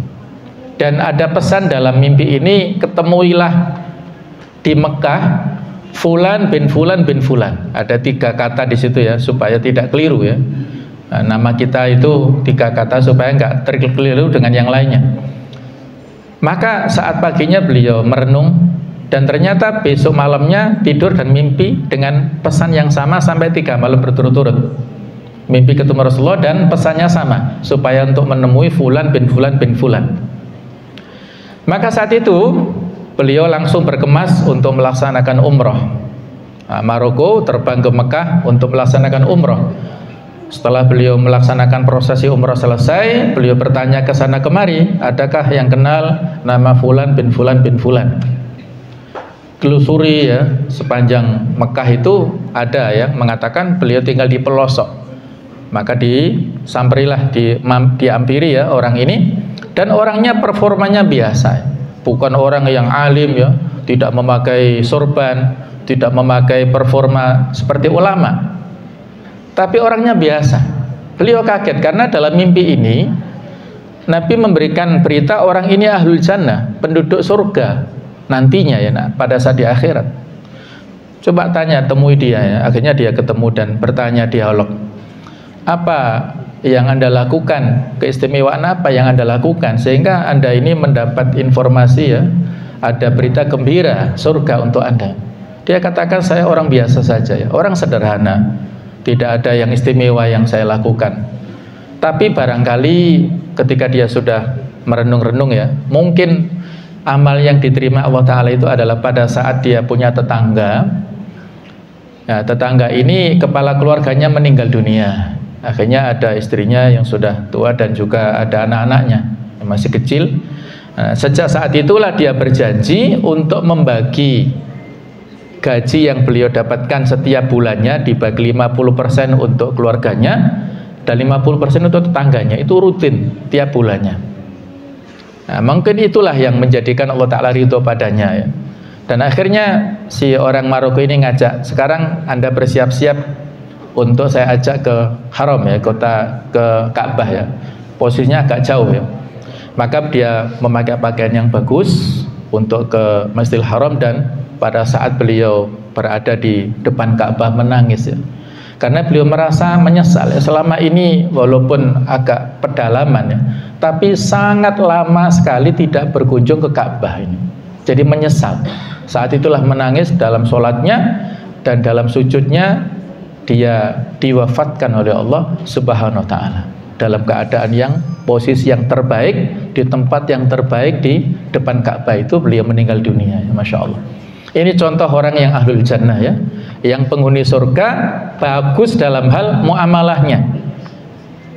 S1: Dan ada pesan dalam mimpi ini, ketemuilah di Mekah Fulan bin Fulan bin Fulan. Ada 3 kata di situ ya, supaya tidak keliru ya. Nah, nama kita itu 3 kata supaya nggak terkeliru dengan yang lainnya. Maka saat paginya beliau merenung dan ternyata besok malamnya tidur dan mimpi dengan pesan yang sama sampai 3 malam berturut-turut. Mimpi ketemu Rasulullah dan pesannya sama, supaya untuk menemui Fulan bin Fulan bin Fulan. Maka saat itu beliau langsung berkemas untuk melaksanakan umroh. Nah, Maroko terbang ke Mekah untuk melaksanakan umroh. Setelah beliau melaksanakan prosesi umroh selesai, beliau bertanya ke sana kemari, adakah yang kenal nama Fulan bin Fulan bin Fulan? Telusuri ya, sepanjang Mekah itu ada yang mengatakan beliau tinggal di pelosok. Maka disamperilah, diampiri ya orang ini. Dan orangnya performanya biasa, bukan orang yang alim ya, tidak memakai sorban, tidak memakai performa seperti ulama, tapi orangnya biasa. Beliau kaget karena dalam mimpi ini Nabi memberikan berita orang ini ahlul jannah, penduduk surga nantinya ya, pada saat di akhirat. Coba tanya, temui dia ya. Akhirnya dia ketemu dan bertanya dialog, apa yang Anda lakukan, keistimewaan apa yang Anda lakukan sehingga Anda ini mendapat informasi ya, ada berita gembira surga untuk Anda. Dia katakan, saya orang biasa saja ya, orang sederhana, tidak ada yang istimewa yang saya lakukan. Tapi barangkali ketika dia sudah merenung-renung ya, mungkin amal yang diterima Allah Ta'ala itu adalah pada saat dia punya tetangga. Nah, tetangga ini kepala keluarganya meninggal dunia. Akhirnya ada istrinya yang sudah tua dan juga ada anak-anaknya yang masih kecil. Nah, sejak saat itulah dia berjanji untuk membagi gaji yang beliau dapatkan setiap bulannya, dibagi 50% untuk keluarganya dan 50% untuk tetangganya. Itu rutin tiap bulannya. Nah, mungkin itulah yang menjadikan Allah Ta'ala ridho padanya ya. Dan akhirnya si orang Maroko ini ngajak, sekarang Anda bersiap-siap untuk saya ajak ke Haram ya, kota, ke Ka'bah ya. Posisinya agak jauh ya. Maka dia memakai pakaian yang bagus untuk ke Masjidil Haram, dan pada saat beliau berada di depan Ka'bah menangis ya. Karena beliau merasa menyesal ya, selama ini walaupun agak pedalaman ya, tapi sangat lama sekali tidak berkunjung ke Ka'bah ini. Jadi menyesal. Saat itulah menangis dalam sholatnya dan dalam sujudnya, dia diwafatkan oleh Allah Subhanahu wa Ta'ala dalam keadaan yang posisi yang terbaik, di tempat yang terbaik, di depan Ka'bah itu beliau meninggal dunia ya, Masya Allah. Ini contoh orang yang ahlul jannah ya, yang penghuni surga, bagus dalam hal muamalahnya.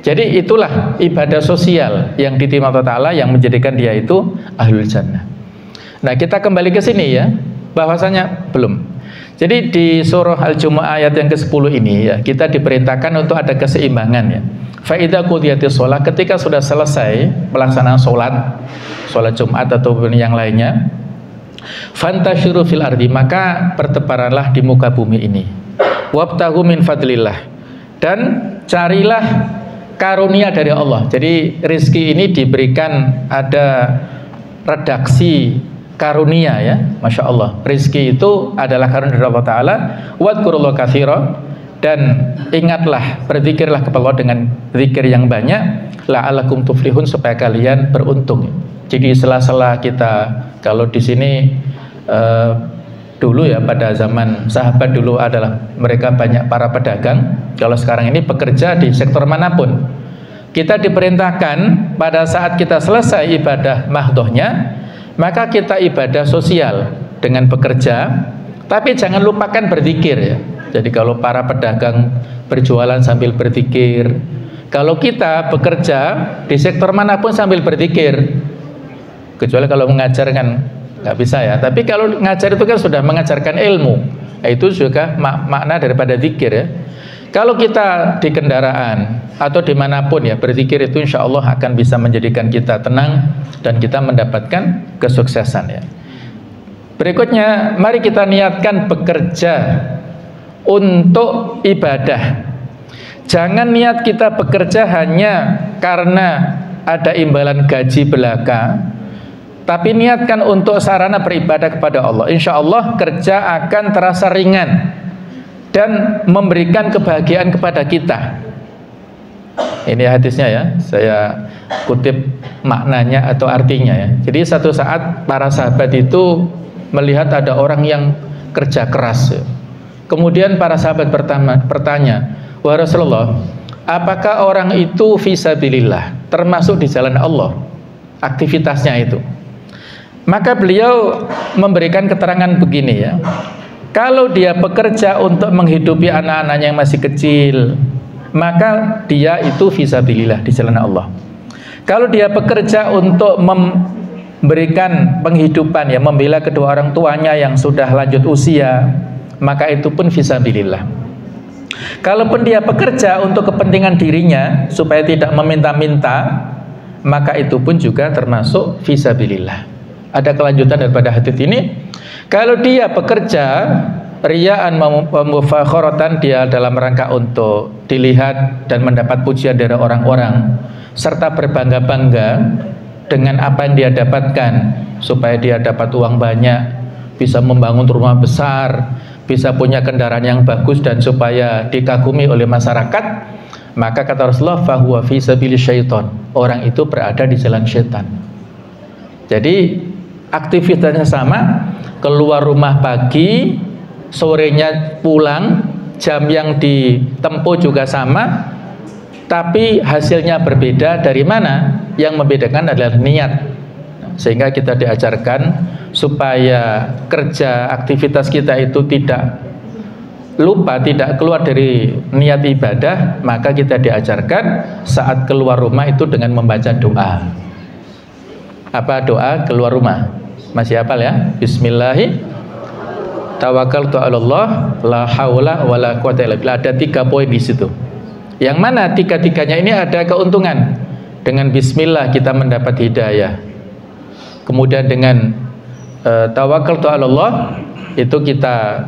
S1: Jadi itulah ibadah sosial yang diterima Allah Ta'ala yang menjadikan dia itu ahlul jannah. Nah, kita kembali ke sini ya, bahwasanya belum. Jadi di surah Al-Jumu'ah ayat yang ke-10 ini ya, kita diperintahkan untuk ada keseimbangan ya. Fa idza qudiyatis shalah, ketika sudah selesai pelaksanaan sholat Jumat ataupun yang lainnya, fantashiru fil ardi, maka bertebaranlah di muka bumi ini. Wabtaghu min fadlillah, dan carilah karunia dari Allah. Jadi rizki ini diberikan ada redaksi karunia ya, Masya Allah. Rizki itu adalah karunia dari Allah Ta'ala. Wadhkurullaha katsira, dan ingatlah, berzikirlah kepada Allah dengan zikir yang banyak, la'allakum tuflihun, supaya kalian beruntung. Jadi sela-sela kita, kalau di sini dulu ya, pada zaman sahabat dulu adalah mereka banyak para pedagang. Kalau sekarang ini bekerja di sektor manapun, kita diperintahkan pada saat kita selesai ibadah mahdohnya, maka kita ibadah sosial dengan bekerja, tapi jangan lupakan berzikir ya. Jadi kalau para pedagang berjualan sambil berzikir, kalau kita bekerja di sektor manapun sambil berzikir, kecuali kalau mengajar kan nggak bisa ya, tapi kalau ngajar itu kan sudah mengajarkan ilmu, itu juga makna daripada zikir ya. Kalau kita di kendaraan atau dimanapun ya, berzikir itu insya Allah akan bisa menjadikan kita tenang dan kita mendapatkan kesuksesan ya. Berikutnya, mari kita niatkan bekerja untuk ibadah. Jangan niat kita bekerja hanya karena ada imbalan gaji belaka, tapi niatkan untuk sarana beribadah kepada Allah. Insya Allah kerja akan terasa ringan dan memberikan kebahagiaan kepada kita. Ini hadisnya ya, saya kutip maknanya atau artinya ya. Jadi satu saat para sahabat itu melihat ada orang yang kerja keras ya. Kemudian para sahabat bertanya, wahai Rasulullah, apakah orang itu fisabilillah, termasuk di jalan Allah aktivitasnya itu? Maka beliau memberikan keterangan begini ya, kalau dia bekerja untuk menghidupi anak-anaknya yang masih kecil, maka dia itu fisabilillah, di jalan Allah. Kalau dia bekerja untuk memberikan penghidupan ya, membela kedua orang tuanya yang sudah lanjut usia, maka itu pun fisabilillah. Kalaupun dia bekerja untuk kepentingan dirinya supaya tidak meminta-minta, maka itu pun juga termasuk fisabilillah. Ada kelanjutan daripada hadits ini. Kalau dia bekerja riya'an mufakharatan, dia dalam rangka untuk dilihat dan mendapat pujian dari orang-orang, serta berbangga-bangga dengan apa yang dia dapatkan, supaya dia dapat uang banyak, bisa membangun rumah besar, bisa punya kendaraan yang bagus, dan supaya dikagumi oleh masyarakat, maka kata Rasulullah, fahuwa fi sabili syaitan, orang itu berada di jalan syaitan. Jadi aktivitasnya sama, keluar rumah pagi, sorenya pulang, jam yang ditempuh juga sama, tapi hasilnya berbeda. Dari mana? Yang membedakan adalah niat. Sehingga kita diajarkan supaya kerja, aktivitas kita itu tidak lupa, tidak keluar dari niat ibadah, maka kita diajarkan saat keluar rumah itu dengan membaca doa. Apa doa keluar rumah? Masih hafal ya? Bismillahi tawakkaltu 'alallah la haula wala quwata illa billah. Ada 3 poin di situ. Yang mana 3-3-nya ini ada keuntungan. Dengan bismillah kita mendapat hidayah. Kemudian dengan tawakkaltu 'alallah itu kita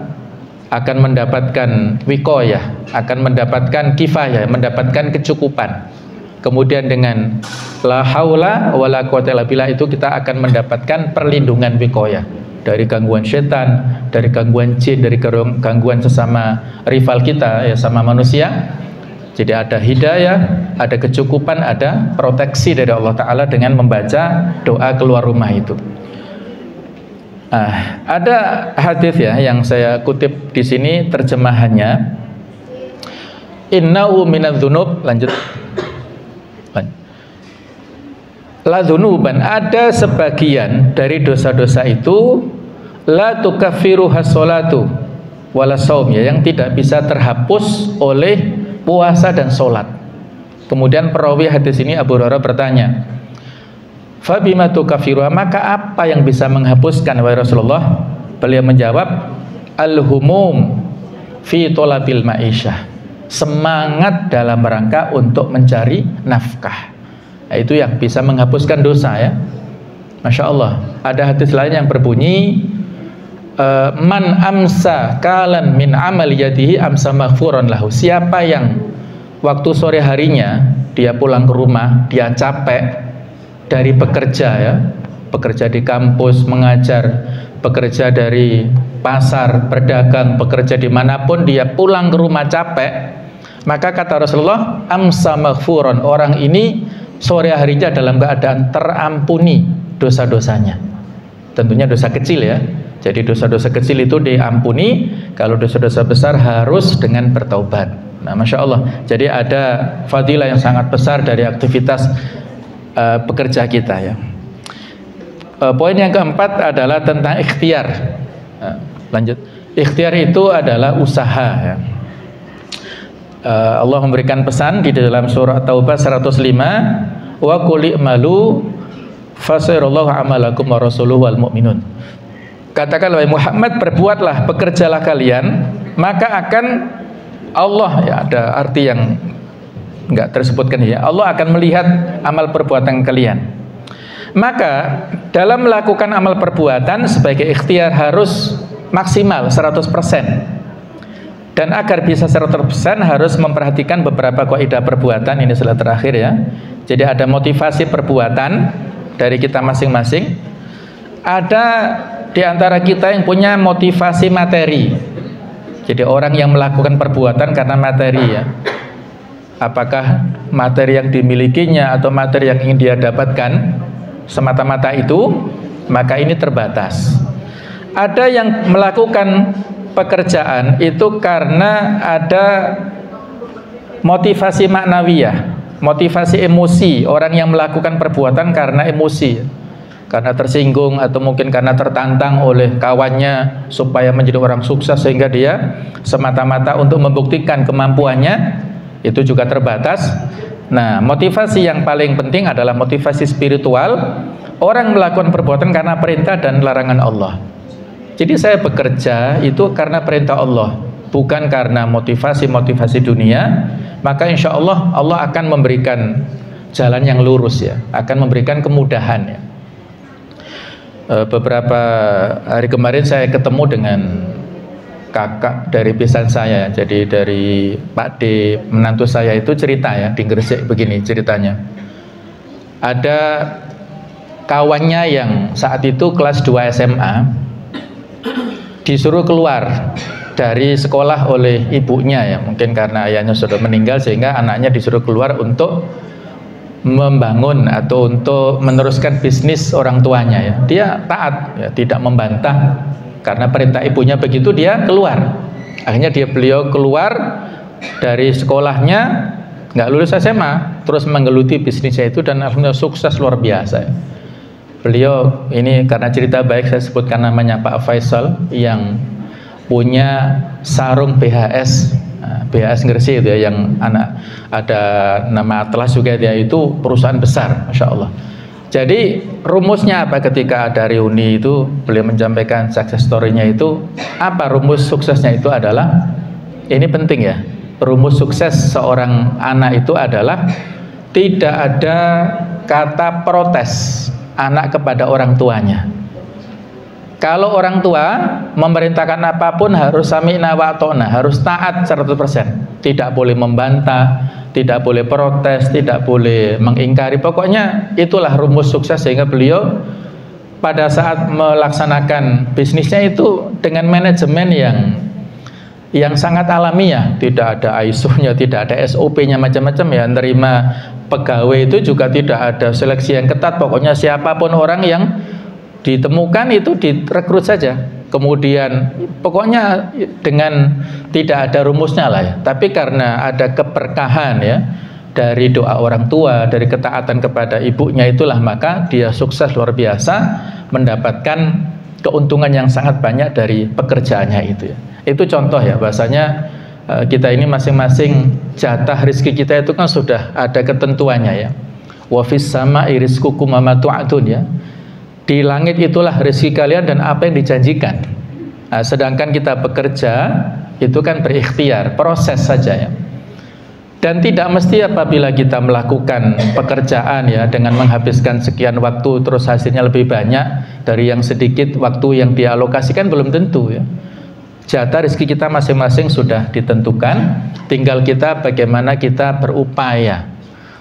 S1: akan mendapatkan wiqayah, akan mendapatkan kifayah, mendapatkan kecukupan. Kemudian dengan la haula wala quwata illa billah itu kita akan mendapatkan perlindungan wiqayah dari gangguan setan, dari gangguan jin, dari gangguan sesama rival kita ya, sama manusia. Jadi ada hidayah, ada kecukupan, ada proteksi dari Allah Ta'ala dengan membaca doa keluar rumah itu. Ada hadis ya yang saya kutip di sini terjemahannya. Innahu minadz-dzunub, lanjut. La dzunuban, ada sebagian dari dosa-dosa itu la tukaffiruha sholatu wala shaum, ya, yang tidak bisa terhapus oleh puasa dan sholat. Kemudian perawi hadis ini Abu Hurairah bertanya, fa bima tukaffiruha, maka apa yang bisa menghapuskan wahai Rasulullah? Beliau menjawab, al-humum fi thalabil ma'isyah, semangat dalam rangka untuk mencari nafkah. Nah, itu yang bisa menghapuskan dosa ya. Masya Allah. Ada hadis lain yang berbunyi, man amsa kalan min amal yadihi amsa maghfuran lahu. Siapa yang waktu sore harinya dia pulang ke rumah, dia capek dari bekerja ya, bekerja di kampus, mengajar, bekerja dari pasar, berdagang, bekerja dimanapun, dia pulang ke rumah capek, maka kata Rasulullah, amsa maghfuran, orang ini sore harinya dalam keadaan terampuni dosa-dosanya. Tentunya dosa kecil ya. Jadi dosa-dosa kecil itu diampuni, kalau dosa-dosa besar harus dengan bertaubat. Nah, Masya Allah. Jadi ada fadilah yang sangat besar dari aktivitas pekerja kita ya. Poin yang keempat adalah tentang ikhtiar. Lanjut. Ikhtiar itu adalah usaha ya. Allah memberikan pesan di dalam surah Taubah 105, wa qul i'malu fasayarallahu amalakum wa rasuluhu wal mu'minun. Katakan wahai Muhammad, berbuatlah, bekerjalah kalian, maka akan Allah, ya ada arti yang enggak tersebutkan ya, Allah akan melihat amal perbuatan kalian. Maka dalam melakukan amal perbuatan sebagai ikhtiar harus maksimal 100%. Dan agar bisa 100% harus memperhatikan beberapa kaidah perbuatan, ini slide terakhir ya. Jadi ada motivasi perbuatan dari kita masing-masing. Ada di antara kita yang punya motivasi materi. Jadi orang yang melakukan perbuatan karena materi ya. Apakah materi yang dimilikinya atau materi yang ingin dia dapatkan semata-mata itu, maka ini terbatas. Ada yang melakukan pekerjaan itu karena ada motivasi maknawiyah, motivasi emosi. Orang yang melakukan perbuatan karena emosi, karena tersinggung atau mungkin karena tertantang oleh kawannya supaya menjadi orang sukses sehingga dia semata-mata untuk membuktikan kemampuannya, itu juga terbatas. Nah, motivasi yang paling penting adalah motivasi spiritual. Orang melakukan perbuatan karena perintah dan larangan Allah. Jadi saya bekerja itu karena perintah Allah, bukan karena motivasi-motivasi dunia. Maka insya Allah Allah akan memberikan jalan yang lurus ya, akan memberikan kemudahan ya. Beberapa hari kemarin saya ketemu dengan kakak dari besan saya, jadi dari Pak D, menantu saya itu cerita ya, di Gresik begini ceritanya. Ada kawannya yang saat itu kelas 2 SMA disuruh keluar dari sekolah oleh ibunya ya, mungkin karena ayahnya sudah meninggal sehingga anaknya disuruh keluar untuk membangun atau untuk meneruskan bisnis orang tuanya ya. Dia taat ya, tidak membantah karena perintah ibunya begitu, dia keluar. Akhirnya beliau keluar dari sekolahnya, nggak lulus SMA, terus menggeluti bisnisnya itu dan alhamdulillah sukses luar biasa ya. Beliau ini karena cerita baik saya sebutkan namanya Pak Faisal yang punya sarung BHS, BHS Gresik itu ya, yang anak ada nama Atlas juga dia, itu perusahaan besar, Masya Allah. Jadi rumusnya apa ketika ada reuni itu beliau menyampaikan success story-nya itu apa, rumus suksesnya itu adalah, ini penting ya, rumus sukses seorang anak itu adalah tidak ada kata protes anak kepada orang tuanya. Kalau orang tua memerintahkan apapun harus sami'na wa ata'na, harus taat 100%. Tidak boleh membantah, tidak boleh protes, tidak boleh mengingkari. Pokoknya itulah rumus sukses sehingga beliau pada saat melaksanakan bisnisnya itu dengan manajemen yang sangat alamiah, tidak ada ISO-nya, tidak ada SOP-nya macam-macam ya. Nerima pegawai itu juga tidak ada seleksi yang ketat, pokoknya siapapun orang yang ditemukan itu direkrut saja. Kemudian pokoknya dengan tidak ada rumusnya lah ya. Tapi karena ada keberkahan ya dari doa orang tua, dari ketaatan kepada ibunya, itulah maka dia sukses luar biasa, mendapatkan keuntungan yang sangat banyak dari pekerjaannya itu ya. Itu contoh ya, bahasanya kita ini masing-masing jatah rezeki kita itu kan sudah ada ketentuannya ya. Wa fis sama'i rizqukum wa ma tu'adun ya. Di langit itulah rezeki kalian dan apa yang dijanjikan. Nah, sedangkan kita bekerja itu kan berikhtiar, proses saja ya. Dan tidak mesti apabila kita melakukan pekerjaan ya dengan menghabiskan sekian waktu terus hasilnya lebih banyak dari yang sedikit waktu yang dialokasikan, belum tentu ya. Jatah rezeki kita masing-masing sudah ditentukan, tinggal kita bagaimana kita berupaya.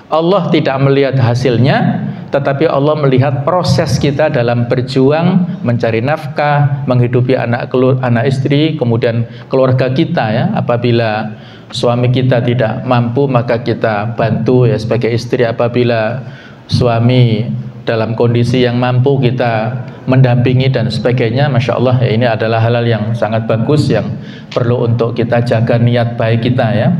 S1: Allah tidak melihat hasilnya, tetapi Allah melihat proses kita dalam berjuang mencari nafkah, menghidupi anak istri, kemudian keluarga kita ya. Apabila suami kita tidak mampu maka kita bantu ya sebagai istri, apabila suami dalam kondisi yang mampu kita mendampingi dan sebagainya. Masya Allah ya, ini adalah hal-hal yang sangat bagus yang perlu untuk kita jaga niat baik kita ya.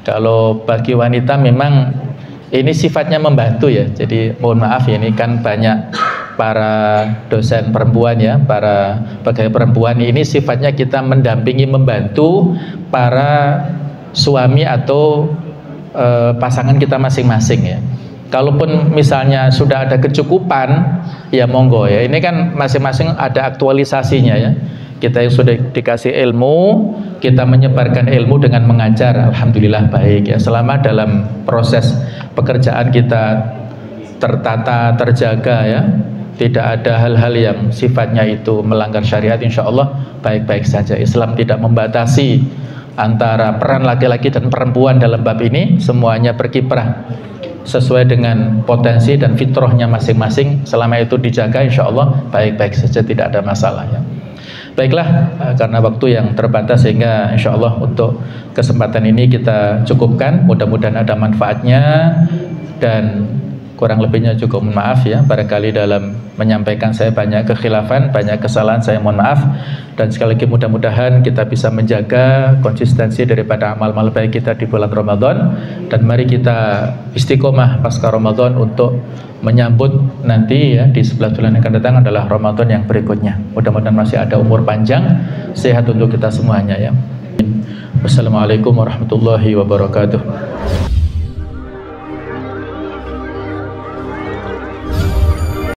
S1: Kalau bagi wanita memang ini sifatnya membantu ya, jadi mohon maaf ya, ini kan banyak para dosen perempuan ya, para pegawai perempuan ini sifatnya kita mendampingi, membantu para suami atau pasangan kita masing-masing ya. Kalaupun misalnya sudah ada kecukupan ya monggo ya, ini kan masing-masing ada aktualisasinya ya. Kita yang sudah dikasih ilmu, kita menyebarkan ilmu dengan mengajar, alhamdulillah baik ya. Selama dalam proses pekerjaan kita tertata, terjaga ya, tidak ada hal-hal yang sifatnya itu melanggar syariat, insya Allah baik-baik saja. Islam tidak membatasi antara peran laki-laki dan perempuan dalam bab ini, semuanya berkiprah sesuai dengan potensi dan fitrahnya masing-masing. Selama itu dijaga, insya Allah baik-baik saja, tidak ada masalah ya. Baiklah, karena waktu yang terbatas sehingga insya Allah untuk kesempatan ini kita cukupkan. Mudah-mudahan ada manfaatnya, dan kurang lebihnya juga mohon maaf ya, barangkali dalam menyampaikan saya banyak kekhilafan, banyak kesalahan, saya mohon maaf. Dan sekali lagi mudah-mudahan kita bisa menjaga konsistensi daripada amal-amal baik kita di bulan Ramadan, dan mari kita istiqomah pasca Ramadan untuk menyambut nanti ya di 11 bulan yang akan datang adalah Ramadan yang berikutnya. Mudah-mudahan masih ada umur panjang, sehat untuk kita semuanya ya. Wassalamualaikum warahmatullahi wabarakatuh.